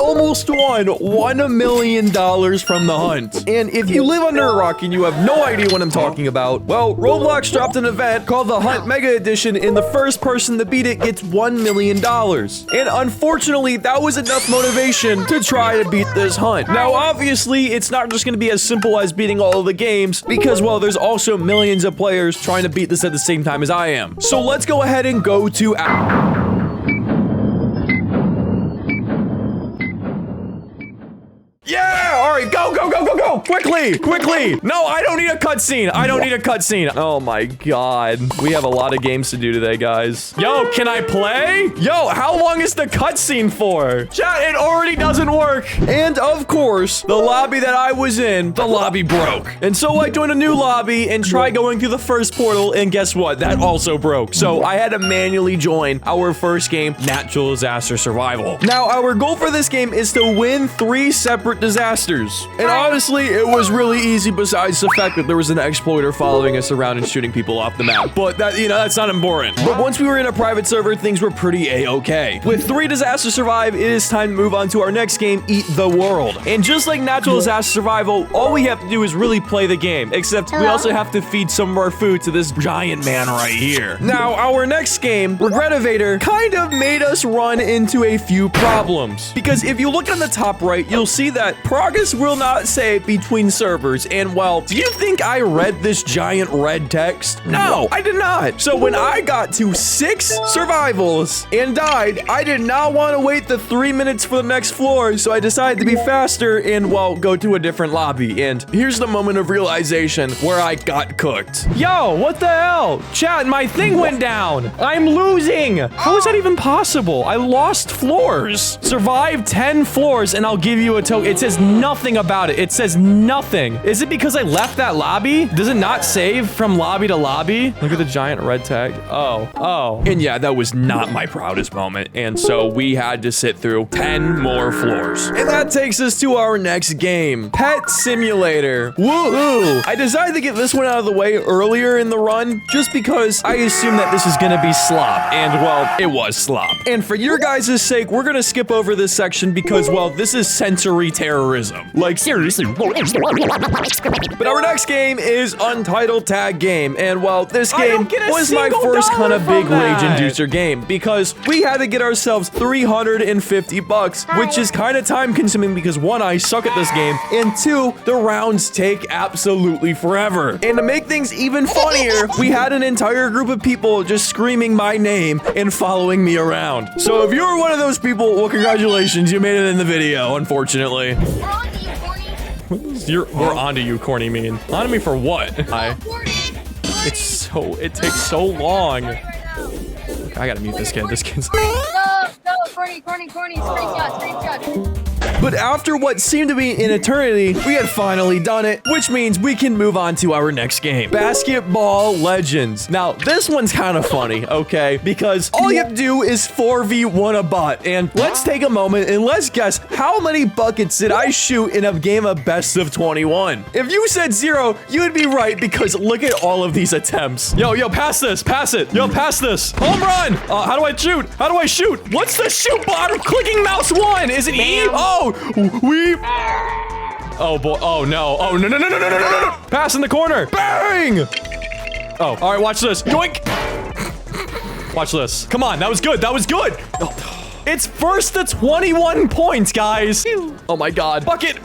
almost won $1 million from the hunt. And if you live under a rock and you have no idea what I'm talking about, well, Roblox dropped an event called the Hunt Mega Edition, and the first person to beat it gets $1 million. And unfortunately, that was enough motivation to try to beat this hunt. Now, obviously, it's not just going to be as simple as beating all of the games because, well, there's also millions of players trying to beat this at the same time as I am. So let's go ahead and go to... Yeah! All right, go, go, go, go, go! Quickly, quickly! No, I don't need a cutscene. I don't need a cutscene. Oh my god. We have a lot of games to do today, guys. Yo, can I play? Yo, how long is the cutscene for? Chat, it already doesn't work. And of course, the lobby that I was in, the lobby broke. And so I joined a new lobby and tried going through the first portal, and guess what? That also broke. So I had to manually join our first game, Natural Disaster Survival. Now, our goal for this game is to win 3 separate disasters. And honestly, it was really easy besides the fact that there was an exploiter following us around and shooting people off the map. But that, you know, that's not important. But once we were in a private server, things were pretty a-okay. With 3 disasters survived, it is time to move on to our next game, Eat the World. And just like Natural Disaster Survival, all we have to do is really play the game, except we also have to feed some of our food to this giant man right here. Now, our next game, Regretivator, kind of made us run into a few problems. Because if you look on the top right, you'll see that progress will not save between servers. And well, do you think I read this giant red text? No, I did not. So when I got to 6 survivals and died, I did not want to wait the 3 minutes for the next floor. So I decided to be faster and, well, go to a different lobby. And here's the moment of realization where I got cooked. Yo, what the hell? Chat, my thing went down. I'm losing. How is that even possible? I lost floors. Survived 10 floors and I'll give you a token. It says nothing about it. It says nothing. Is it because I left that lobby? Does it not save from lobby to lobby? Look at the giant red tag. Oh. And yeah, that was not my proudest moment. And so we had to sit through 10 more floors. And that takes us to our next game, Pet Simulator. Woohoo! I decided to get this one out of the way earlier in the run just because I assumed that this is gonna be slop. And well, it was slop. And for your guys' sake, we're gonna skip over this section because, well, this is sensory terrorism. Like, seriously. But our next game is Untitled Tag Game. And well, this game was my first kind of big rage inducer game because we had to get ourselves 350 bucks, which is kind of time consuming because 1, I suck at this game, and 2, the rounds take absolutely forever. And to make things even funnier, we had an entire group of people just screaming my name and following me around. So if you're one of those people, well, congratulations, you made it in the video, unfortunately. We're onto you, corny mean. Onto me for what? It takes so long. I gotta mute this kid. This kid's... No, corny, screenshot. But after what seemed to be an eternity, we had finally done it, which means we can move on to our next game, Basketball Legends. Now, this one's kind of funny, okay? Because all you have to do is 4v1 a bot. And let's take a moment and let's guess how many buckets did I shoot in a game of best of 21? If you said 0, you would be right because look at all of these attempts. Yo, pass this, pass it. Yo, pass this. Home run. How do I shoot? How do I shoot? What's the shoot button? Clicking mouse 1. Is it E? Oh, we... Oh, boy. Oh, no. Oh, no. Pass in the corner. Bang! Oh, all right, watch this. Yoink! Watch this. Come on, that was good. That was good. Oh. It's first to 21 points, guys. Oh, my God. Bucket.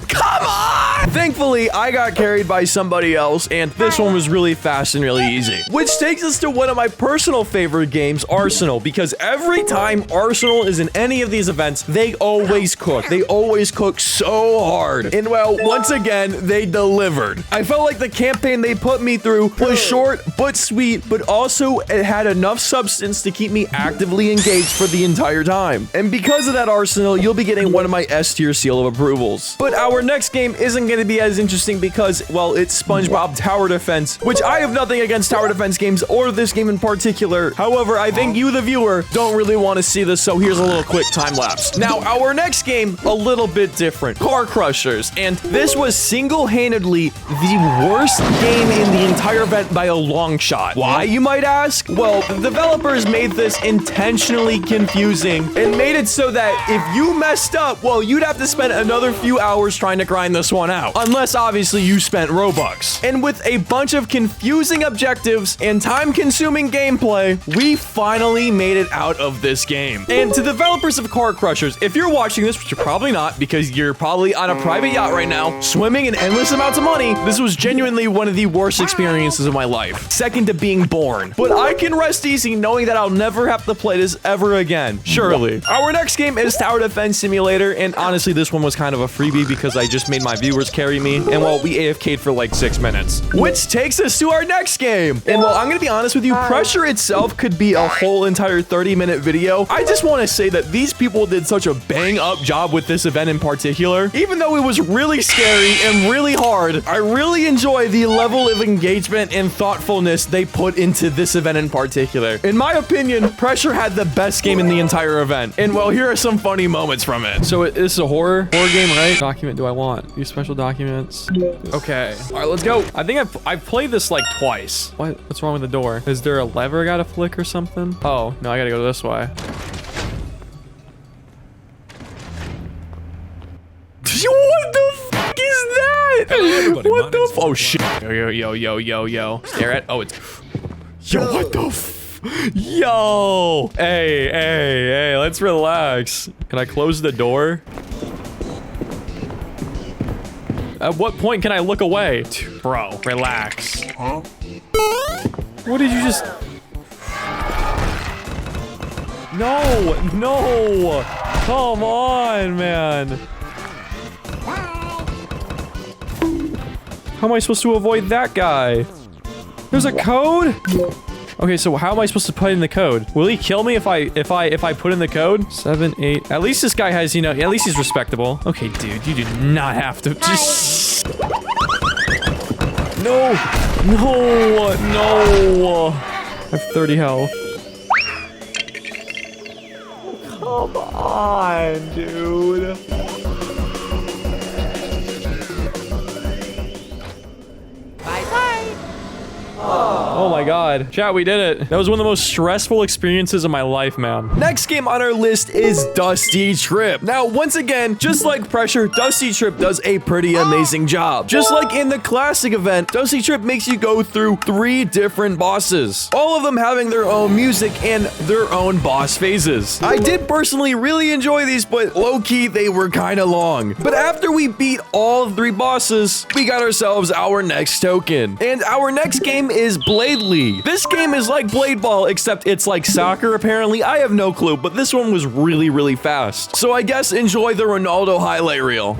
Come on! Thankfully, I got carried by somebody else, and this one was really fast and really easy. Which takes us to one of my personal favorite games, Arsenal, because every time Arsenal is in any of these events, they always cook. They always cook so hard. And well, once again, they delivered. I felt like the campaign they put me through was short but sweet, but also it had enough substance to keep me actively engaged for the entire time. And because of that, Arsenal, you'll be getting one of my S tier seal of approvals. But our next game isn't going to be as interesting because, well, it's SpongeBob Tower Defense, which I have nothing against tower defense games or this game in particular. However, I think you, the viewer, don't really want to see this, so here's a little quick time lapse. Now, our next game, a little bit different. Car Crushers, and this was single-handedly the worst game in the entire event by a long shot. Why, you might ask? Well, the developers made this intentionally confusing and made it so that if you messed up, well, you'd have to spend another few hours trying to grind this one out. Unless, obviously, you spent Robux. And with a bunch of confusing objectives and time-consuming gameplay, we finally made it out of this game. And to developers of Car Crushers, if you're watching this, which you're probably not because you're probably on a private yacht right now, swimming in endless amounts of money, this was genuinely one of the worst experiences of my life. Second to being born. But I can rest easy knowing that I'll never have to play this ever again. Surely. Our next game is Tower Defense Simulator, and honestly, this one was kind of a freebie because I just made my viewers carry me, and well, we AFK'd for like 6 minutes. Which takes us to our next game. And well, I'm gonna be honest with you, Pressure itself could be a whole entire 30-minute video. I just want to say that these people did such a bang-up job with this event in particular. Even though it was really scary and really hard, I really enjoy the level of engagement and thoughtfulness they put into this event in particular. In my opinion, Pressure had the best game in the entire event. And well, here are some funny moments from it. So this is a horror game, right? Document do I want? Use special documents. Okay. All right, let's go. I think I've played this like twice. What's wrong with the door? Is there a lever I gotta flick or something? Oh, no, I gotta go this way. What the fuck is that? What the oh shit. Yo. Stare at. Oh, it's. Yo, what the Yo. Hey, let's relax. Can I close the door? At what point can I look away? Bro, relax. Huh? What did you just... No. Come on, man. How am I supposed to avoid that guy? There's a code? Okay, so how am I supposed to put in the code? Will he kill me if I put in the code? 7, 8. At least this guy has, you know, at least he's respectable. Okay, dude, you do not have to just... No. I have 30 health. Come on, dude. Oh my god. Chat, we did it. That was one of the most stressful experiences of my life, man. Next game on our list is Dusty Trip. Now, once again, just like Pressure, Dusty Trip does a pretty amazing job. Just like in the classic event, Dusty Trip makes you go through 3 different bosses, all of them having their own music and their own boss phases. I did personally really enjoy these, but low-key, they were kind of long. But after we beat all 3 bosses, we got ourselves our next token. And our next game is Blade League. This game is like Blade Ball, except it's like soccer, apparently. I have no clue, but this one was really, really fast. So I guess enjoy the Ronaldo highlight reel.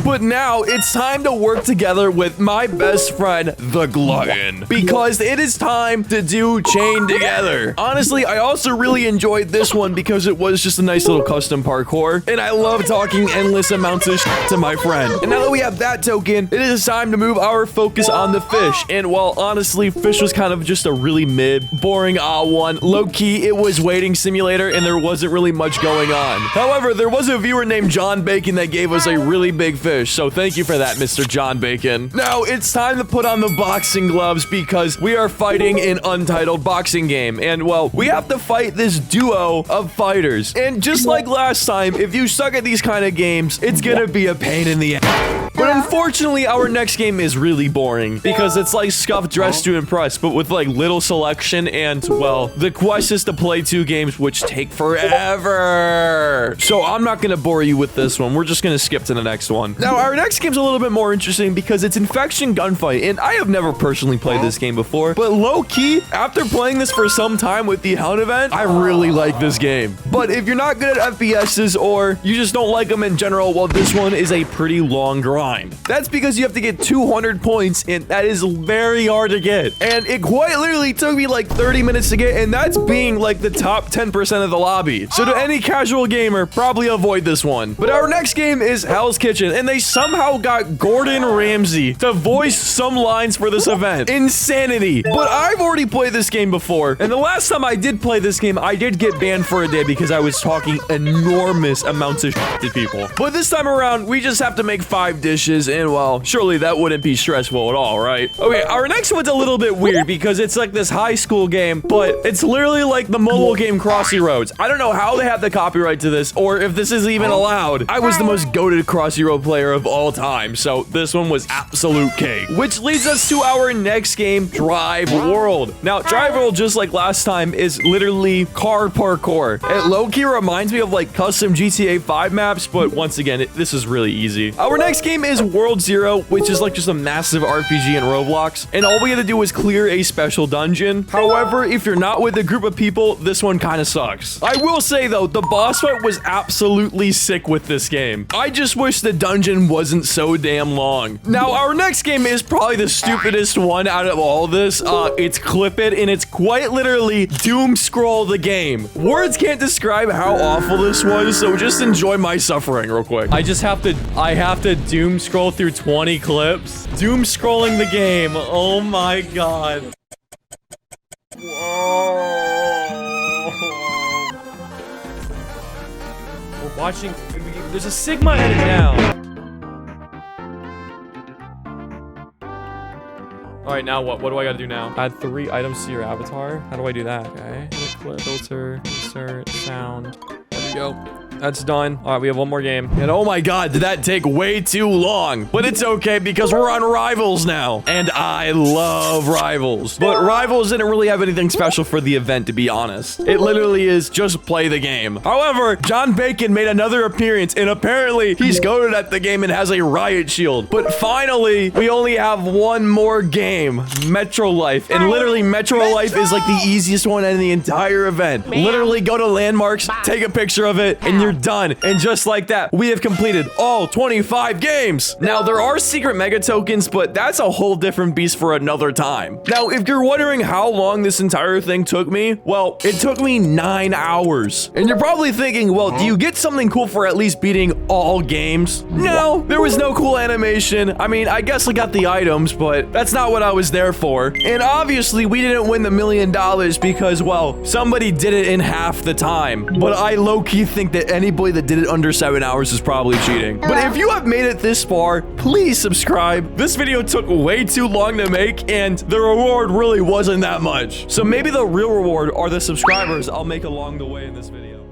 But now it's time to work together with my best friend, the Glutton, because it is time to do Chain Together. Honestly, I also really enjoyed this one because it was just a nice little custom parkour, and I love talking endless amounts of shit to my friend. And now that we have that token, it is time to move our focus on the fish. And while honestly, fish was kind of just a really boring one. Low-key, it was waiting simulator, and there wasn't really much going on. However, there was a viewer named John Bacon that gave us a really big fish. So thank you for that, Mr. John Bacon. Now it's time to put on the boxing gloves because we are fighting an untitled boxing game. And well, we have to fight this duo of fighters. And just like last time, if you suck at these kind of games, it's gonna be a pain in the ass. But unfortunately, our next game is really boring because it's like Scuff Dress to Impress, but with like little selection and, well, the quest is to play 2 games which take forever. So I'm not gonna bore you with this one. We're just gonna skip to the next one. Now, our next game's a little bit more interesting because it's Infection Gunfight, and I have never personally played this game before, but low-key, after playing this for some time with the Hound event, I really like this game. But if you're not good at FPSs or you just don't like them in general, well, this one is a pretty long grind. That's because you have to get 200 points, and that is very hard to get. And it quite literally took me like 30 minutes to get, and that's being like the top 10% of the lobby. So to any casual gamer, probably avoid this one. But our next game is Hell's Kitchen, and they somehow got Gordon Ramsay to voice some lines for this event. Insanity. But I've already played this game before, and the last time I did play this game, I did get banned for a day because I was talking enormous amounts of shit to people. But this time around, we just have to make 5 dishes, and well, surely that wouldn't be stressful at all, right? Okay, our next one's a little bit weird because it's like this high school game, but it's literally like the mobile game Crossy Roads. I don't know how they have the copyright to this or if this is even allowed. I was the most goated Crossy Road player of all time, so this one was absolute cake. Which leads us to our next game, Drive World. Now, Drive World, just like last time, is literally car parkour. It low-key reminds me of like custom GTA 5 maps, but once again, this is really easy. Our next game is World Zero, which is like just a massive RPG in Roblox, and all we have to do is clear a special dungeon. However, if you're not with a group of people, this one kind of sucks. I will say though, the boss fight was absolutely sick with this game. I just wish the dungeon wasn't so damn long. Now, our next game is probably the stupidest one out of all this. It's Clip It, and it's quite literally doom scroll the game. Words can't describe how awful this was, so just enjoy my suffering real quick. I have to doom scroll through 20 clips. Doom scrolling the game. Oh my god. Whoa. We're watching. There's a Sigma edit now. All right, now what? What do I gotta do now? Add 3 items to your avatar. How do I do that? Okay. Clip, filter, insert, sound. There we go. That's done. All right, we have one more game. And oh my god, did that take way too long? But it's okay because we're on Rivals now. And I love Rivals. But Rivals didn't really have anything special for the event, to be honest. It literally is just play the game. However, John Bacon made another appearance, and apparently he's goated at the game and has a riot shield. But finally, we only have one more game, Metro Life. And literally, Metro Life is like the easiest one in the entire event. Literally go to landmarks, take a picture of it, and you're done. And just like that, we have completed all 25 games. Now, there are secret mega tokens, but that's a whole different beast for another time. Now, if you're wondering how long this entire thing took me, well, it took me 9 hours. And you're probably thinking, well, do you get something cool for at least beating all games? No, there was no cool animation. I mean, I guess I got the items, but that's not what I was there for. And obviously, we didn't win the $1 million because, well, somebody did it in half the time. But I low-key think that anybody that did it under 7 hours is probably cheating. But if you have made it this far, please subscribe. This video took way too long to make, and the reward really wasn't that much. So maybe the real reward are the subscribers I'll make along the way in this video.